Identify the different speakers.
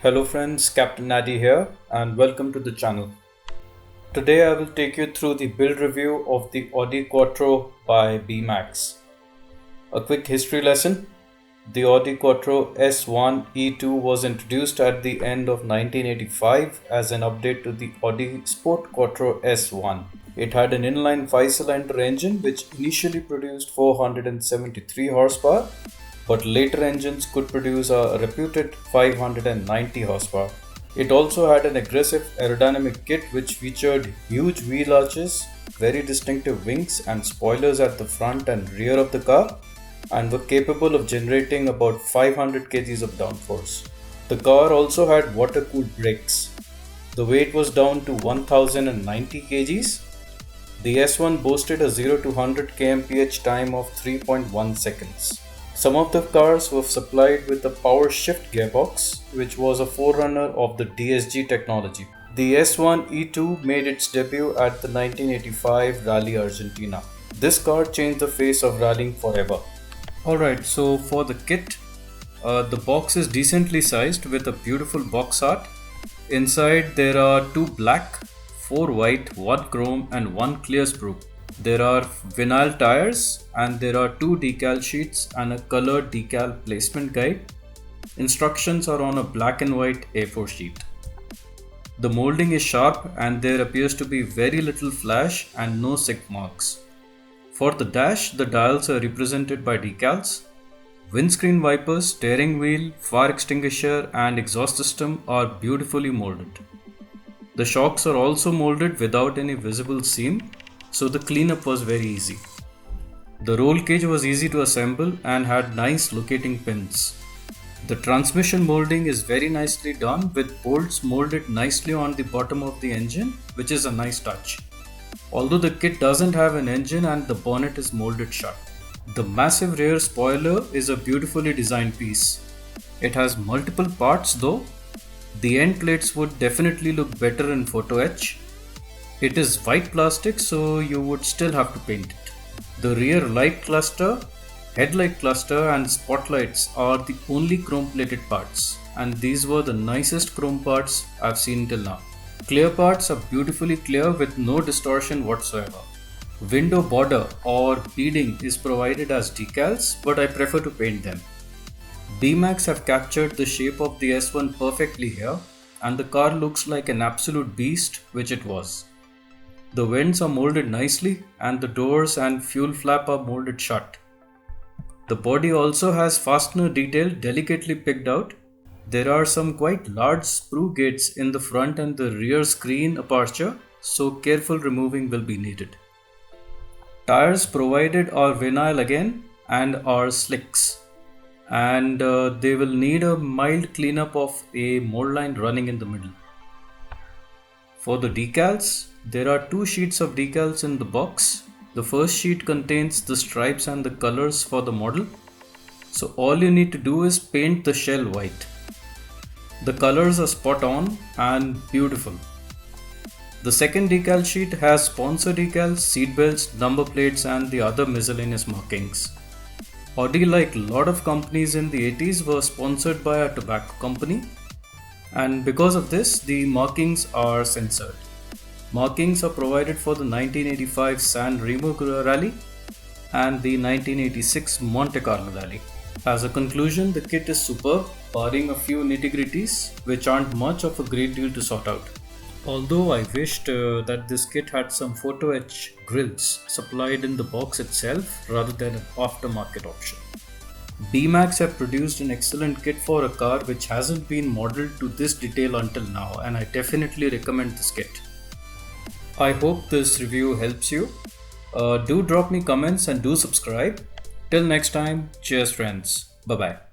Speaker 1: Hello friends, Captain Addy here and welcome to the channel. Today I will take you through the build review of the Audi Quattro by B-Max. A quick history lesson. The Audi Quattro S1 E2 was introduced at the end of 1985 as an update to the Audi Sport Quattro S1. It had an inline 5-cylinder engine which initially produced 473 horsepower, but later engines could produce a reputed 590 horsepower. It also had an aggressive aerodynamic kit which featured huge wheel arches, very distinctive wings and spoilers at the front and rear of the car, and were capable of generating about 500 kgs of downforce. The car also had water-cooled brakes. The weight was down to 1090 kgs. The S1 boasted a 0 to 100 kmph time of 3.1 seconds. Some of the cars were supplied with a power shift gearbox, which was a forerunner of the DSG technology. The S1 E2 made its debut at the 1985 Rally Argentina. This car changed the face of rallying forever. Alright, so for the kit, the box is decently sized with a beautiful box art. Inside there are 2 black, 4 white, 1 chrome and 1 clear sprue. There are vinyl tires and there are 2 decal sheets and a colored decal placement guide. Instructions are on a black and white A4 sheet. The molding is sharp and there appears to be very little flash and no sick marks. For the dash, the dials are represented by decals. Windscreen wipers, steering wheel, fire extinguisher and exhaust system are beautifully molded. The shocks are also molded without any visible seam, so the cleanup was very easy. The roll cage was easy to assemble and had nice locating pins. The transmission molding is very nicely done with bolts molded nicely on the bottom of the engine, which is a nice touch. Although the kit doesn't have an engine and the bonnet is molded shut. The massive rear spoiler is a beautifully designed piece. It has multiple parts though. The end plates would definitely look better in photo etch. It is white plastic, so you would still have to paint it. The rear light cluster, headlight cluster and spotlights are the only chrome plated parts, and these were the nicest chrome parts I've seen till now. Clear parts are beautifully clear with no distortion whatsoever. Window border or beading is provided as decals, but I prefer to paint them. B-Max have captured the shape of the S1 perfectly here, and the car looks like an absolute beast, which it was. The vents are molded nicely and the doors and fuel flap are molded shut. The body also has fastener detail delicately picked out. There are some quite large sprue gates in the front and the rear screen aperture, so careful removing will be needed. Tires provided are vinyl again and are slicks, and they will need a mild cleanup of a mold line running in the middle. For the decals, there are 2 sheets of decals in the box. The first sheet contains the stripes and the colors for the model. So all you need to do is paint the shell white. The colors are spot on and beautiful. The second decal sheet has sponsor decals, seat belts, number plates and the other miscellaneous markings. Audi, like a lot of companies in the 80s, were sponsored by a tobacco company, and because of this the markings are censored. Markings are provided for the 1985 San Remo Rally and the 1986 Monte Carlo Rally. As a conclusion, the kit is superb, barring a few nitty-gritties which aren't much of a great deal to sort out. Although I wished that this kit had some photo etch grills supplied in the box itself rather than an aftermarket option. B-Max have produced an excellent kit for a car which hasn't been modeled to this detail until now, and I definitely recommend this kit. I hope this review helps you. Do drop me comments and do subscribe. Till next time, cheers friends. Bye bye.